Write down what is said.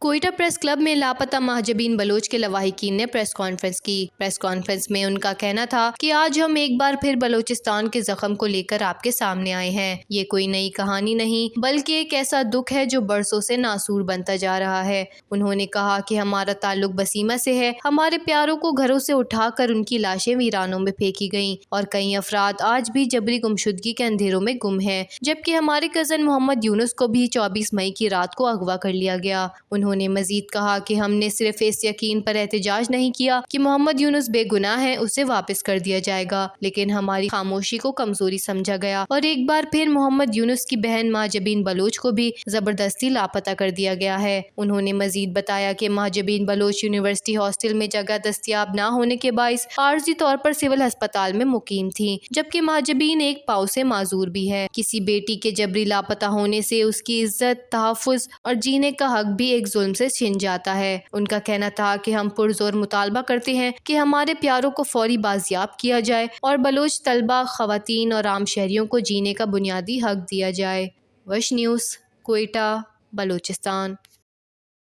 Quetta press club میں لاپتہ مہاجبین بلوچ کے لواحقین نے پریس کانفرنس کی۔ پریس کانفرنس میں ان کا کہنا تھا کہ آج ہم ایک بار پھر بلوچستان کے زخم کو لے کر آپ کے سامنے آئے ہیں۔ یہ کوئی نئی کہانی نہیں بلکہ ایک ایسا دکھ ہے جو برسوں سے ناسور بنتا جا رہا ہے۔ انہوں نے کہا کہ ہمارا تعلق بسیمہ سے ہے۔ ہمارے پیاروں کو گھروں سے اٹھا کر ان کی لاشیں ویرانوں میں پھینکی گئیں اور کئی افراد آج بھی جبری گمشدگی کے اندھیروں میں گم ہیں، جبکہ ہمارے کزن محمد یونس کو بھی 24 مئی کی رات کو اغوا کر لیا گیا۔ انہوں نے مزید کہا کہ ہم نے صرف اس یقین پر احتجاج نہیں کیا کہ محمد یونس بے گناہ ہے، اسے واپس کر دیا جائے گا، لیکن ہماری خاموشی کو کمزوری سمجھا گیا اور ایک بار پھر محمد یونس کی بہن مہاجبین بلوچ کو بھی زبردستی لاپتہ کر دیا گیا ہے۔ انہوں نے مزید بتایا کہ مہاجبین بلوچ یونیورسٹی ہاسٹل میں جگہ دستیاب نہ ہونے کے باعث عارضی طور پر سول ہسپتال میں مقیم تھیں، جبکہ مہاجبین ایک پاؤں سے معذور بھی ہے۔ کسی بیٹی کے جبری لاپتہ ہونے سے اس کی عزت، تحفظ اور جینے کا حق بھی ایک ظلم سے چھن جاتا ہے۔ ان کا کہنا تھا کہ ہم پرزور مطالبہ کرتے ہیں کہ ہمارے پیاروں کو فوری بازیاب کیا جائے اور بلوچ طلبہ، خواتین اور عام شہریوں کو جینے کا بنیادی حق دیا جائے۔ وش نیوز، کوئٹہ، بلوچستان۔